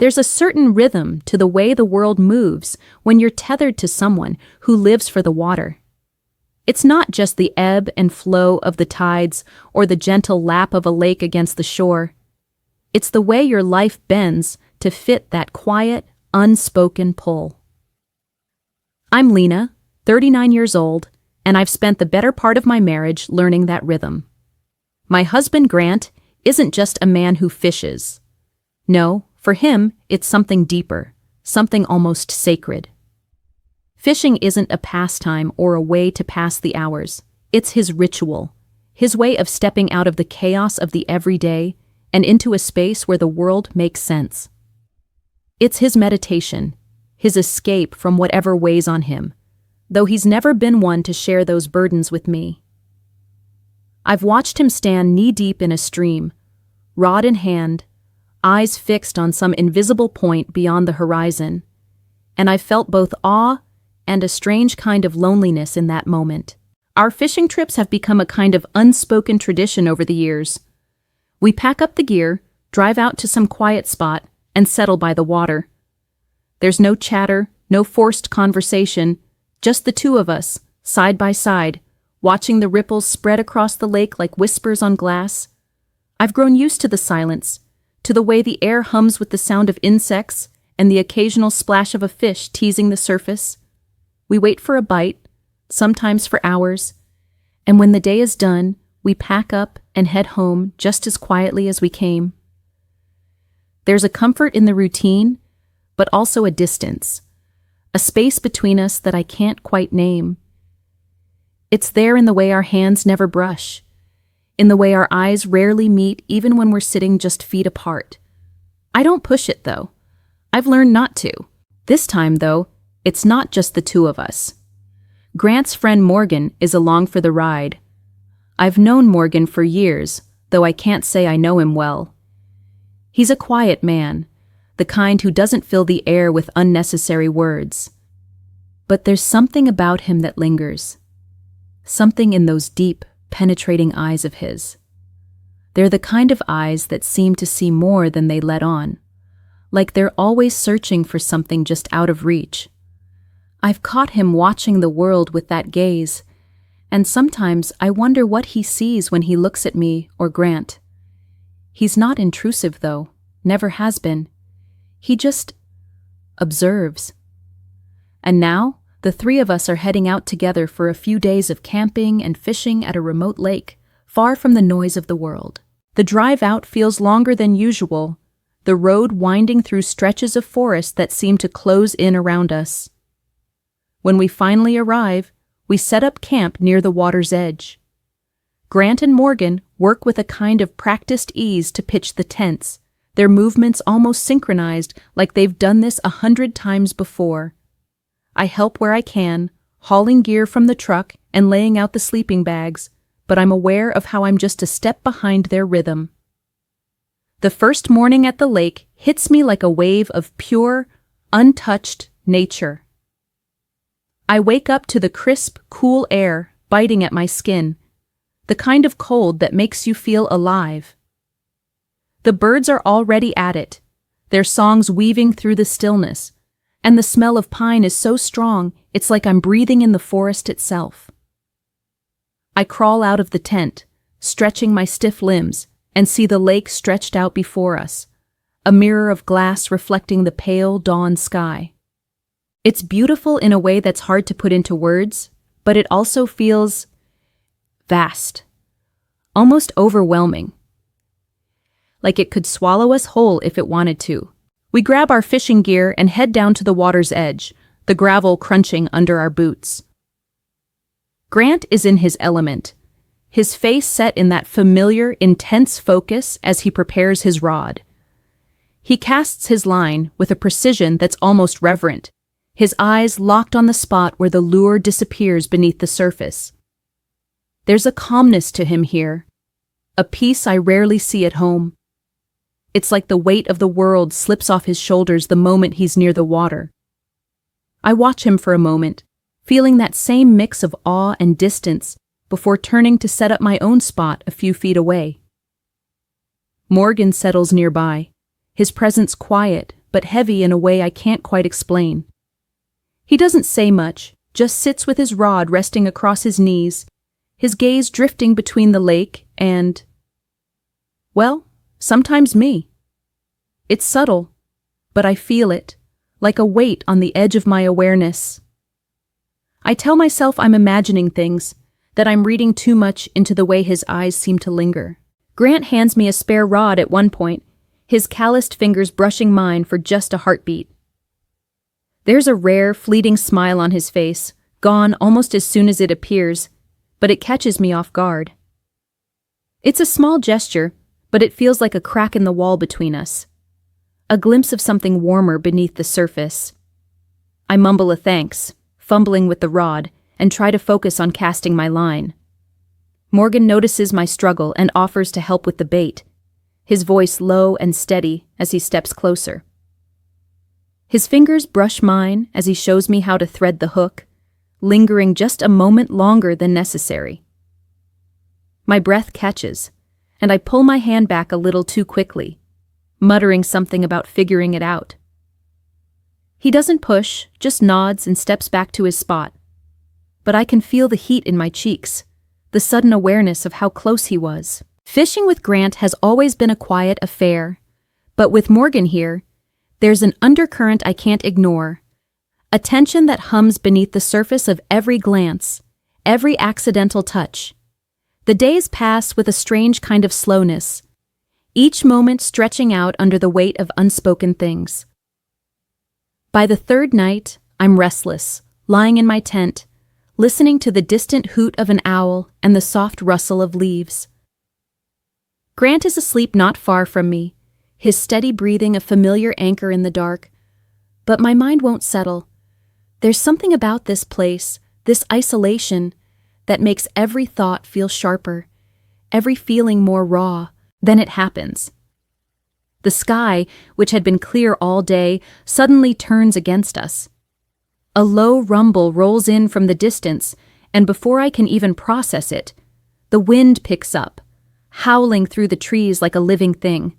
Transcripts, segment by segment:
There's a certain rhythm to the way the world moves when you're tethered to someone who lives for the water. It's not just the ebb and flow of the tides or the gentle lap of a lake against the shore. It's the way your life bends to fit that quiet, unspoken pull. I'm Lena, 39 years old, and I've spent the better part of my marriage learning that rhythm. My husband, Grant, isn't just a man who fishes. No, for him, it's something deeper, something almost sacred. Fishing isn't a pastime or a way to pass the hours. It's his ritual, his way of stepping out of the chaos of the everyday and into a space where the world makes sense. It's his meditation, his escape from whatever weighs on him, though he's never been one to share those burdens with me. I've watched him stand knee-deep in a stream, rod in hand, eyes fixed on some invisible point beyond the horizon, and I've felt both awe and a strange kind of loneliness in that moment. Our fishing trips have become a kind of unspoken tradition over the years. We pack up the gear, drive out to some quiet spot, and settle by the water. There's no chatter, no forced conversation, just the two of us, side by side, watching the ripples spread across the lake like whispers on glass. I've grown used to the silence, to the way the air hums with the sound of insects and the occasional splash of a fish teasing the surface. We wait for a bite, sometimes for hours, and when the day is done, we pack up and head home just as quietly as we came. There's a comfort in the routine, but also a distance, a space between us that I can't quite name. It's there in the way our hands never brush, in the way our eyes rarely meet even when we're sitting just feet apart. I don't push it, though. I've learned not to. This time, though, it's not just the two of us. Grant's friend Morgan is along for the ride. I've known Morgan for years, though I can't say I know him well. He's a quiet man, the kind who doesn't fill the air with unnecessary words. But there's something about him that lingers. Something in those deep, penetrating eyes of his. They're the kind of eyes that seem to see more than they let on, like they're always searching for something just out of reach. I've caught him watching the world with that gaze, and sometimes I wonder what he sees when he looks at me or Grant. He's not intrusive, though, never has been. He just observes. And now, the three of us are heading out together for a few days of camping and fishing at a remote lake, far from the noise of the world. The drive out feels longer than usual, the road winding through stretches of forest that seem to close in around us. When we finally arrive, we set up camp near the water's edge. Grant and Morgan work with a kind of practiced ease to pitch the tents, their movements almost synchronized like they've done this 100 times before. I help where I can, hauling gear from the truck and laying out the sleeping bags, but I'm aware of how I'm just a step behind their rhythm. The first morning at the lake hits me like a wave of pure, untouched nature. I wake up to the crisp, cool air biting at my skin, the kind of cold that makes you feel alive. The birds are already at it, their songs weaving through the stillness, and the smell of pine is so strong it's like I'm breathing in the forest itself. I crawl out of the tent, stretching my stiff limbs, and see the lake stretched out before us, a mirror of glass reflecting the pale dawn sky. It's beautiful in a way that's hard to put into words, but it also feels vast, almost overwhelming. Like it could swallow us whole if it wanted to. We grab our fishing gear and head down to the water's edge, the gravel crunching under our boots. Grant is in his element, his face set in that familiar, intense focus as he prepares his rod. He casts his line with a precision that's almost reverent, his eyes locked on the spot where the lure disappears beneath the surface. There's a calmness to him here, a peace I rarely see at home. It's like the weight of the world slips off his shoulders the moment he's near the water. I watch him for a moment, feeling that same mix of awe and distance before turning to set up my own spot a few feet away. Morgan settles nearby, his presence quiet but heavy in a way I can't quite explain. He doesn't say much, just sits with his rod resting across his knees, his gaze drifting between the lake and, well, sometimes me. It's subtle, but I feel it, like a weight on the edge of my awareness. I tell myself I'm imagining things, that I'm reading too much into the way his eyes seem to linger. Grant hands me a spare rod at one point, his calloused fingers brushing mine for just a heartbeat. There's a rare, fleeting smile on his face, gone almost as soon as it appears, but it catches me off guard. It's a small gesture, but it feels like a crack in the wall between us. A glimpse of something warmer beneath the surface. I mumble a thanks, fumbling with the rod, and try to focus on casting my line. Morgan notices my struggle and offers to help with the bait, his voice low and steady as he steps closer. His fingers brush mine as he shows me how to thread the hook, lingering just a moment longer than necessary. My breath catches, and I pull my hand back a little too quickly, muttering something about figuring it out. He doesn't push, just nods and steps back to his spot. But I can feel the heat in my cheeks, the sudden awareness of how close he was. Fishing with Grant has always been a quiet affair, but with Morgan here, there's an undercurrent I can't ignore, a tension that hums beneath the surface of every glance, every accidental touch. The days pass with a strange kind of slowness, each moment stretching out under the weight of unspoken things. By the third night, I'm restless, lying in my tent, listening to the distant hoot of an owl and the soft rustle of leaves. Grant is asleep not far from me, his steady breathing a familiar anchor in the dark. But my mind won't settle. There's something about this place, this isolation, that makes every thought feel sharper, every feeling more raw. Then it happens. The sky, which had been clear all day, suddenly turns against us. A low rumble rolls in from the distance, and before I can even process it, the wind picks up, howling through the trees like a living thing.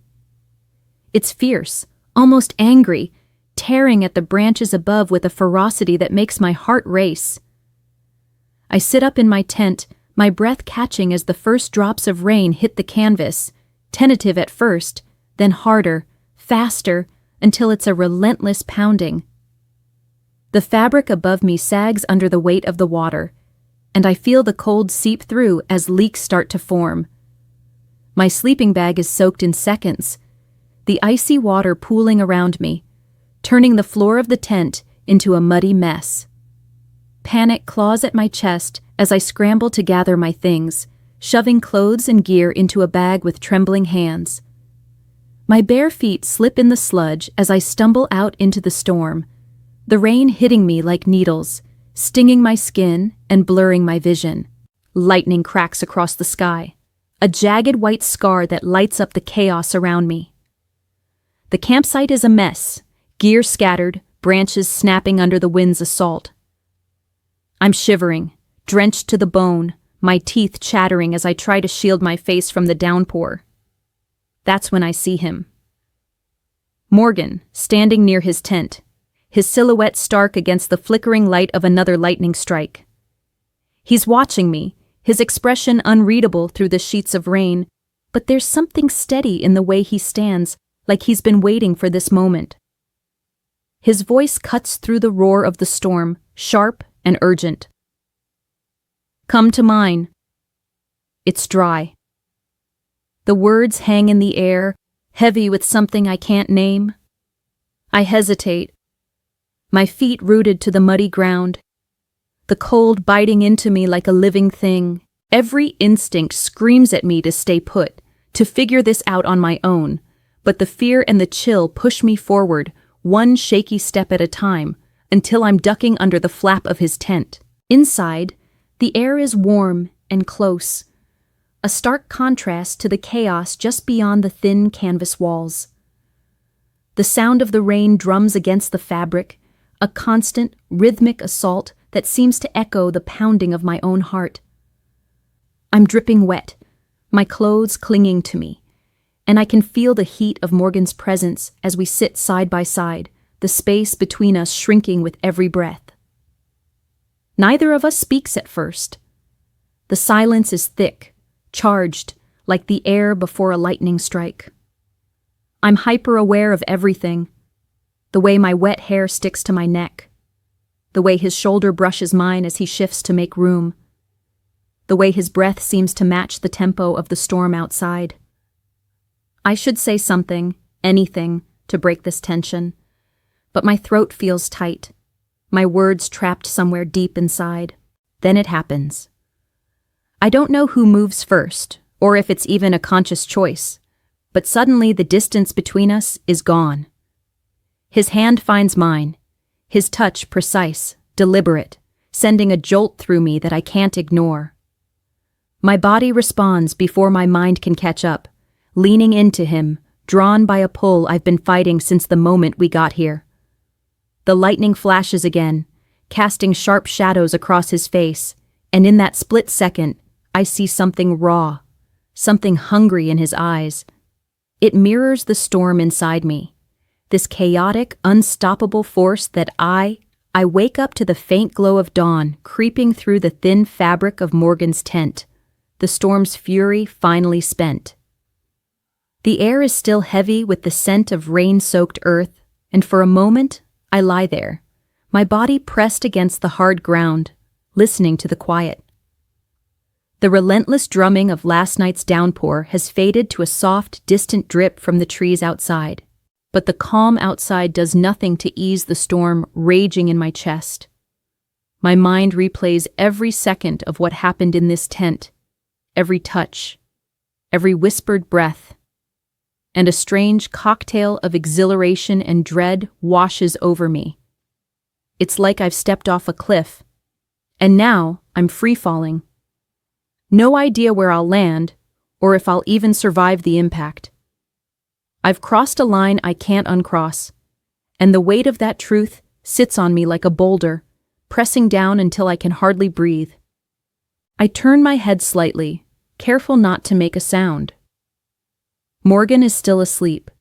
It's fierce, almost angry, tearing at the branches above with a ferocity that makes my heart race. I sit up in my tent, my breath catching as the first drops of rain hit the canvas, tentative at first, then harder, faster, until it's a relentless pounding. The fabric above me sags under the weight of the water, and I feel the cold seep through as leaks start to form. My sleeping bag is soaked in seconds, the icy water pooling around me, turning the floor of the tent into a muddy mess. Panic claws at my chest as I scramble to gather my things, shoving clothes and gear into a bag with trembling hands. My bare feet slip in the sludge as I stumble out into the storm, the rain hitting me like needles, stinging my skin and blurring my vision. Lightning cracks across the sky, a jagged white scar that lights up the chaos around me. The campsite is a mess, gear scattered, branches snapping under the wind's assault. I'm shivering, drenched to the bone, my teeth chattering as I try to shield my face from the downpour. That's when I see him. Morgan, standing near his tent, his silhouette stark against the flickering light of another lightning strike. He's watching me, his expression unreadable through the sheets of rain, but there's something steady in the way he stands, like he's been waiting for this moment. His voice cuts through the roar of the storm, sharp and urgent. Come to mine. It's dry. The words hang in the air, heavy with something I can't name. I hesitate, my feet rooted to the muddy ground, the cold biting into me like a living thing. Every instinct screams at me to stay put, to figure this out on my own, but the fear and the chill push me forward, one shaky step at a time, until I'm ducking under the flap of his tent. Inside, the air is warm and close, a stark contrast to the chaos just beyond the thin canvas walls. The sound of the rain drums against the fabric, a constant, rhythmic assault that seems to echo the pounding of my own heart. I'm dripping wet, my clothes clinging to me, and I can feel the heat of Morgan's presence as we sit side by side, the space between us shrinking with every breath. Neither of us speaks at first. The silence is thick, charged, like the air before a lightning strike. I'm hyper-aware of everything. The way my wet hair sticks to my neck. The way his shoulder brushes mine as he shifts to make room. The way his breath seems to match the tempo of the storm outside. I should say something, anything, to break this tension, but my throat feels tight, my words trapped somewhere deep inside. Then it happens. I don't know who moves first, or if it's even a conscious choice, but suddenly the distance between us is gone. His hand finds mine, his touch precise, deliberate, sending a jolt through me that I can't ignore. My body responds before my mind can catch up, leaning into him, drawn by a pull I've been fighting since the moment we got here. The lightning flashes again, casting sharp shadows across his face, and in that split second, I see something raw, something hungry in his eyes. It mirrors the storm inside me, this chaotic, unstoppable force that I wake up to the faint glow of dawn creeping through the thin fabric of Morgan's tent, the storm's fury finally spent. The air is still heavy with the scent of rain-soaked earth, and for a moment, I lie there, my body pressed against the hard ground, listening to the quiet. The relentless drumming of last night's downpour has faded to a soft, distant drip from the trees outside, but the calm outside does nothing to ease the storm raging in my chest. My mind replays every second of what happened in this tent, every touch, every whispered breath, and a strange cocktail of exhilaration and dread washes over me. It's like I've stepped off a cliff, and now I'm free-falling. No idea where I'll land, or if I'll even survive the impact. I've crossed a line I can't uncross, and the weight of that truth sits on me like a boulder, pressing down until I can hardly breathe. I turn my head slightly, careful not to make a sound. Morgan is still asleep,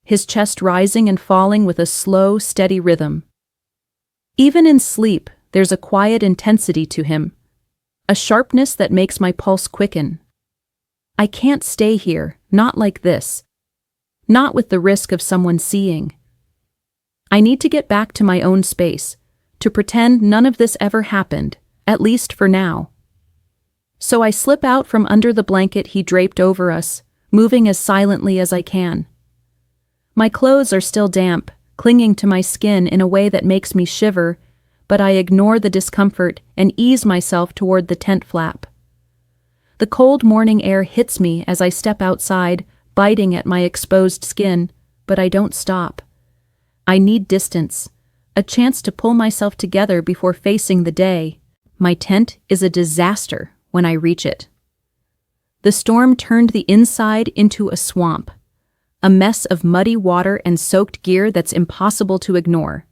his chest rising and falling with a slow, steady rhythm. Even in sleep, there's a quiet intensity to him, a sharpness that makes my pulse quicken. I can't stay here, not like this, not with the risk of someone seeing. I need to get back to my own space, to pretend none of this ever happened, at least for now. So I slip out from under the blanket he draped over us, moving as silently as I can. My clothes are still damp, clinging to my skin in a way that makes me shiver, but I ignore the discomfort and ease myself toward the tent flap. The cold morning air hits me as I step outside, biting at my exposed skin, but I don't stop. I need distance, a chance to pull myself together before facing the day. My tent is a disaster when I reach it. The storm turned the inside into a swamp, a mess of muddy water and soaked gear that's impossible to ignore.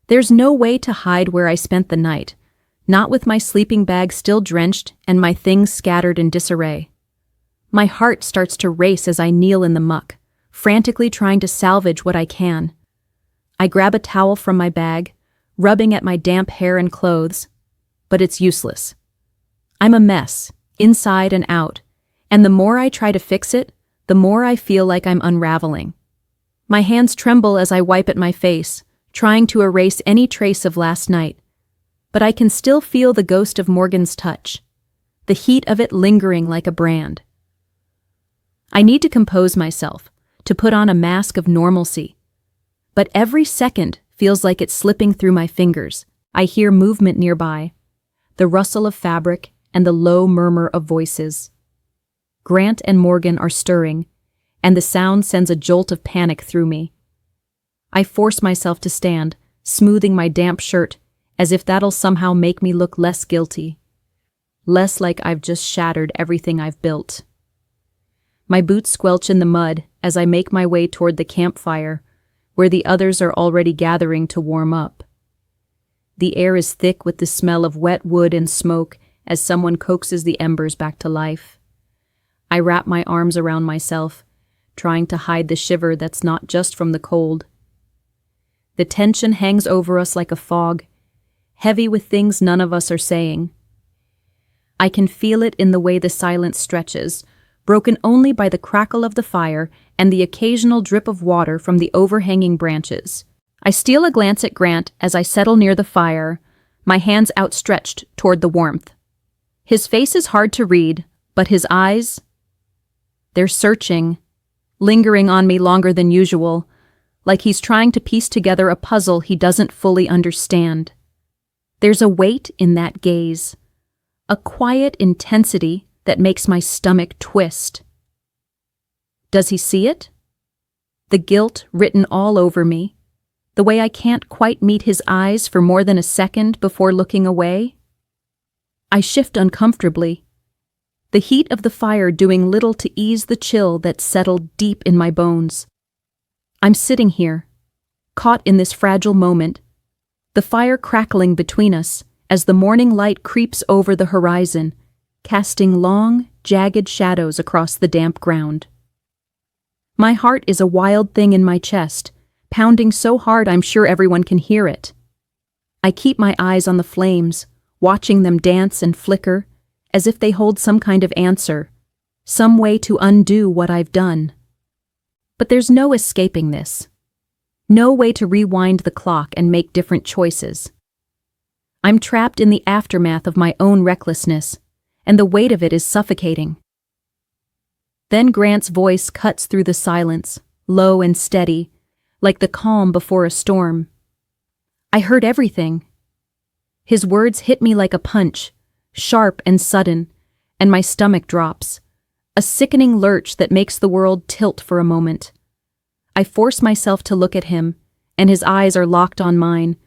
There's no way to hide where I spent the night, not with my sleeping bag still drenched and my things scattered in disarray. My heart starts to race as I kneel in the muck, frantically trying to salvage what I can. I grab a towel from my bag, rubbing at my damp hair and clothes, but it's useless. I'm a mess, inside and out, and the more I try to fix it, the more I feel like I'm unraveling. My hands tremble as I wipe at my face, trying to erase any trace of last night, but I can still feel the ghost of Morgan's touch, the heat of it lingering like a brand. I need to compose myself, to put on a mask of normalcy, but every second feels like it's slipping through my fingers. I hear movement nearby, the rustle of fabric and the low murmur of voices. Grant and Morgan are stirring, and the sound sends a jolt of panic through me. I force myself to stand, smoothing my damp shirt, as if that'll somehow make me look less guilty, less like I've just shattered everything I've built. My boots squelch in the mud as I make my way toward the campfire, where the others are already gathering to warm up. The air is thick with the smell of wet wood and smoke as someone coaxes the embers back to life. I wrap my arms around myself, trying to hide the shiver that's not just from the cold. The tension hangs over us like a fog, heavy with things none of us are saying. I can feel it in the way the silence stretches, broken only by the crackle of the fire and the occasional drip of water from the overhanging branches. I steal a glance at Grant as I settle near the fire, my hands outstretched toward the warmth. His face is hard to read, but his eyes, they're searching, lingering on me longer than usual, like he's trying to piece together a puzzle he doesn't fully understand. There's a weight in that gaze, a quiet intensity that makes my stomach twist. Does he see it? The guilt written all over me, the way I can't quite meet his eyes for more than a second before looking away? I shift uncomfortably, the heat of the fire doing little to ease the chill that settled deep in my bones. I'm sitting here, caught in this fragile moment, the fire crackling between us as the morning light creeps over the horizon, casting long, jagged shadows across the damp ground. My heart is a wild thing in my chest, pounding so hard I'm sure everyone can hear it. I keep my eyes on the flames, watching them dance and flicker, as if they hold some kind of answer, some way to undo what I've done. But there's no escaping this. No way to rewind the clock and make different choices. I'm trapped in the aftermath of my own recklessness, and the weight of it is suffocating. Then Grant's voice cuts through the silence, low and steady, like the calm before a storm. I heard everything. His words hit me like a punch, sharp and sudden, and my stomach drops, a sickening lurch that makes the world tilt for a moment. I force myself to look at him, and his eyes are locked on mine,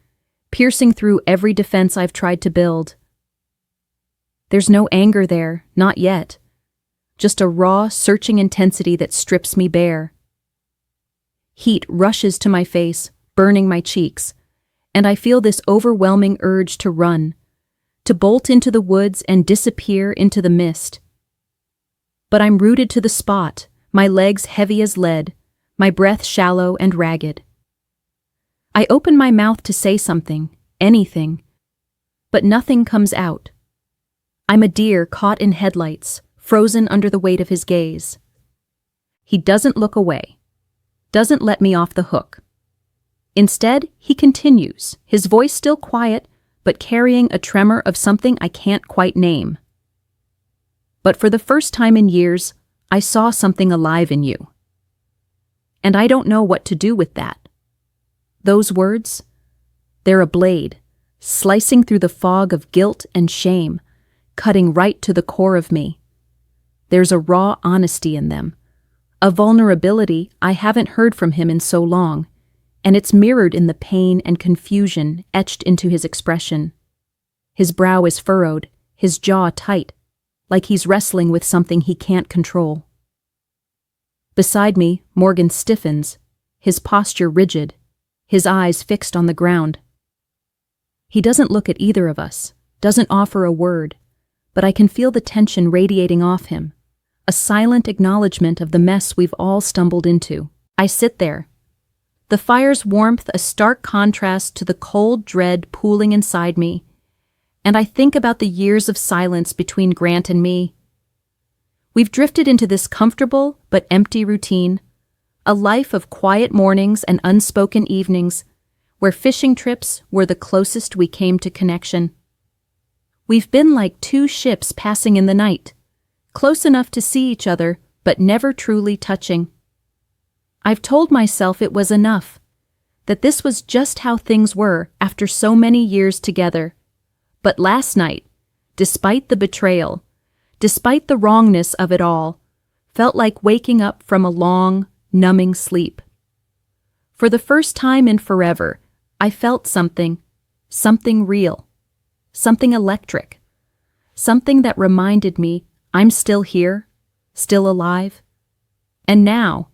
piercing through every defense I've tried to build. There's no anger there, not yet. Just a raw, searching intensity that strips me bare. Heat rushes to my face, burning my cheeks, and I feel this overwhelming urge to run, to bolt into the woods and disappear into the mist. But I'm rooted to the spot, my legs heavy as lead, my breath shallow and ragged. I open my mouth to say something, anything, but nothing comes out. I'm a deer caught in headlights, frozen under the weight of his gaze. He doesn't look away, doesn't let me off the hook. Instead, he continues, his voice still quiet, but carrying a tremor of something I can't quite name. But for the first time in years, I saw something alive in you. And I don't know what to do with that. Those words, they're a blade, slicing through the fog of guilt and shame, cutting right to the core of me. There's a raw honesty in them, a vulnerability I haven't heard from him in so long, and it's mirrored in the pain and confusion etched into his expression. His brow is furrowed, his jaw tight, like he's wrestling with something he can't control. Beside me, Morgan stiffens, his posture rigid, his eyes fixed on the ground. He doesn't look at either of us, doesn't offer a word, but I can feel the tension radiating off him, a silent acknowledgement of the mess we've all stumbled into. I sit there, the fire's warmth a stark contrast to the cold dread pooling inside me, and I think about the years of silence between Grant and me. We've drifted into this comfortable but empty routine, a life of quiet mornings and unspoken evenings, where fishing trips were the closest we came to connection. We've been like two ships passing in the night, close enough to see each other, but never truly touching. I've told myself it was enough, that this was just how things were after so many years together. But last night, despite the betrayal, despite the wrongness of it all, felt like waking up from a long, numbing sleep. For the first time in forever, I felt something real, something electric, something that reminded me I'm still here, still alive. And now,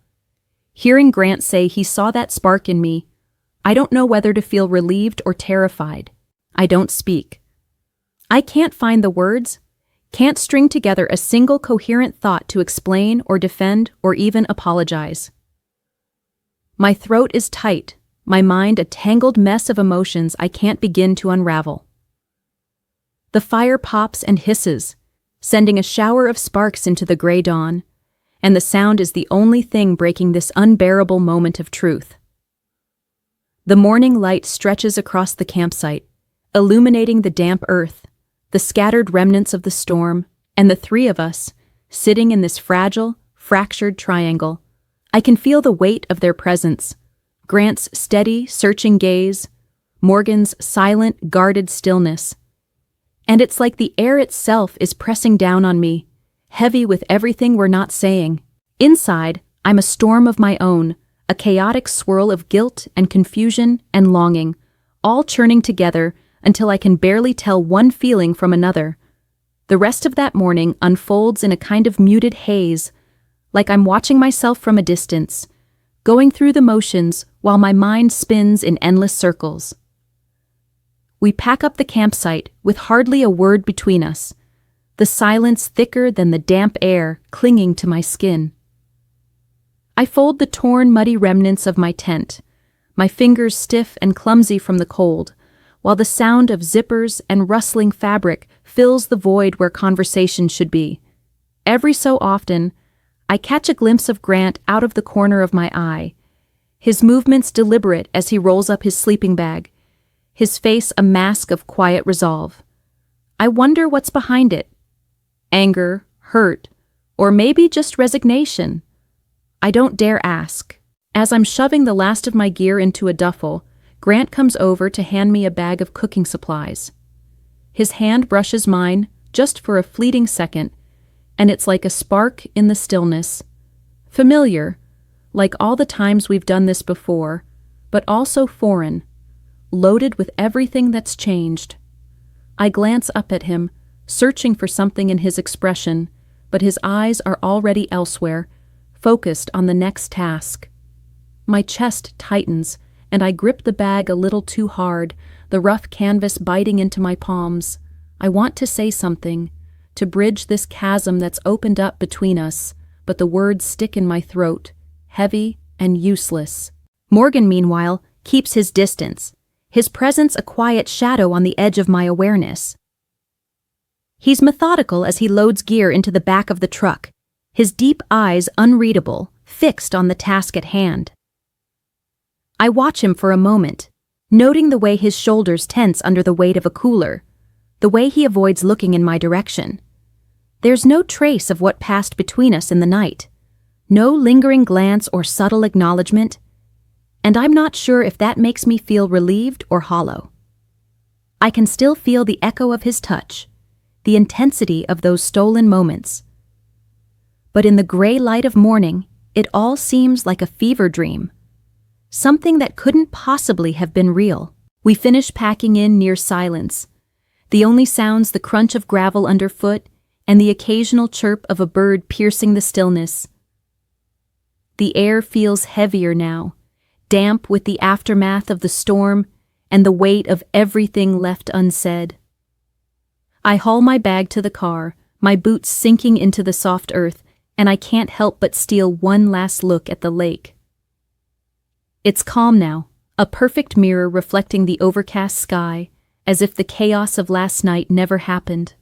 hearing Grant say he saw that spark in me, I don't know whether to feel relieved or terrified. I don't speak. I can't find the words, Can't string together a single coherent thought to explain or defend or even apologize. My throat is tight, my mind a tangled mess of emotions I can't begin to unravel. The fire pops and hisses, sending a shower of sparks into the gray dawn, and the sound is the only thing breaking this unbearable moment of truth. The morning light stretches across the campsite, illuminating the damp earth, the scattered remnants of the storm, and the three of us, sitting in this fragile, fractured triangle. I can feel the weight of their presence, Grant's steady, searching gaze, Morgan's silent, guarded stillness. And it's like the air itself is pressing down on me, heavy with everything we're not saying. Inside, I'm a storm of my own, a chaotic swirl of guilt and confusion and longing, all churning together until I can barely tell one feeling from another. The rest of that morning unfolds in a kind of muted haze, like I'm watching myself from a distance, going through the motions while my mind spins in endless circles. We pack up the campsite with hardly a word between us, the silence thicker than the damp air clinging to my skin. I fold the torn, muddy remnants of my tent, my fingers stiff and clumsy from the cold, while the sound of zippers and rustling fabric fills the void where conversation should be. Every so often, I catch a glimpse of Grant out of the corner of my eye, his movements deliberate as he rolls up his sleeping bag, his face a mask of quiet resolve. I wonder what's behind it. Anger, hurt, or maybe just resignation. I don't dare ask. As I'm shoving the last of my gear into a duffel, Grant comes over to hand me a bag of cooking supplies. His hand brushes mine just for a fleeting second, and it's like a spark in the stillness. Familiar, like all the times we've done this before, but also foreign, loaded with everything that's changed. I glance up at him, searching for something in his expression, but his eyes are already elsewhere, focused on the next task. My chest tightens, and I grip the bag a little too hard, the rough canvas biting into my palms. I want to say something, to bridge this chasm that's opened up between us, but the words stick in my throat, heavy and useless. Morgan, meanwhile, keeps his distance, his presence a quiet shadow on the edge of my awareness. He's methodical as he loads gear into the back of the truck, his deep eyes unreadable, fixed on the task at hand. I watch him for a moment, noting the way his shoulders tense under the weight of a cooler, the way he avoids looking in my direction. There's no trace of what passed between us in the night, no lingering glance or subtle acknowledgement, and I'm not sure if that makes me feel relieved or hollow. I can still feel the echo of his touch, the intensity of those stolen moments. But in the gray light of morning, it all seems like a fever dream, something that couldn't possibly have been real. We finish packing in near silence, the only sounds the crunch of gravel underfoot and the occasional chirp of a bird piercing the stillness. The air feels heavier now, damp with the aftermath of the storm and the weight of everything left unsaid. I haul my bag to the car, my boots sinking into the soft earth, and I can't help but steal one last look at the lake. It's calm now, a perfect mirror reflecting the overcast sky, as if the chaos of last night never happened.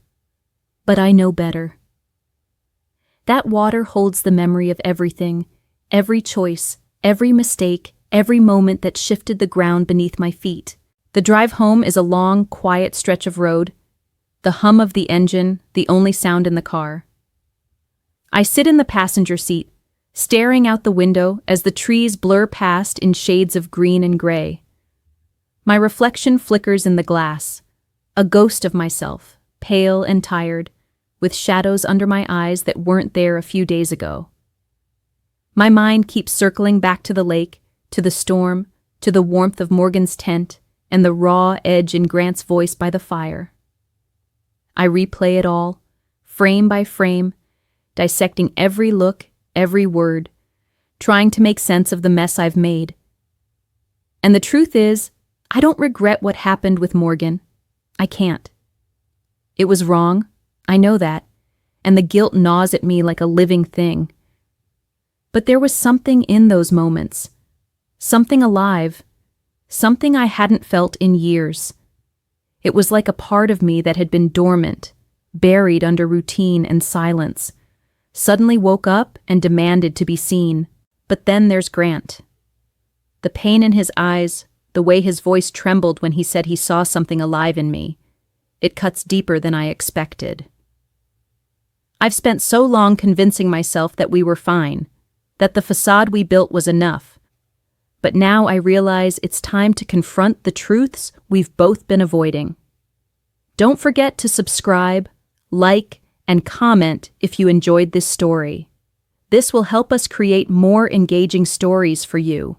But I know better. That water holds the memory of everything, every choice, every mistake, every moment that shifted the ground beneath my feet. The drive home is a long, quiet stretch of road, the hum of the engine, the only sound in the car. I sit in the passenger seat, staring out the window as the trees blur past in shades of green and gray. My reflection flickers in the glass, a ghost of myself, pale and tired, with shadows under my eyes that weren't there a few days ago. My mind keeps circling back to the lake, to the storm, to the warmth of Morgan's tent, and the raw edge in Grant's voice by the fire. I replay it all, frame by frame, dissecting every look, every word, trying to make sense of the mess I've made. And the truth is, I don't regret what happened with Morgan. I can't. It was wrong. I know that, and the guilt gnaws at me like a living thing. But there was something in those moments. Something alive. Something I hadn't felt in years. It was like a part of me that had been dormant, buried under routine and silence, suddenly woke up and demanded to be seen. But then there's Grant. The pain in his eyes, the way his voice trembled when he said he saw something alive in me. It cuts deeper than I expected. I've spent so long convincing myself that we were fine, that the facade we built was enough. But now I realize it's time to confront the truths we've both been avoiding. Don't forget to subscribe, like, and comment if you enjoyed this story. This will help us create more engaging stories for you.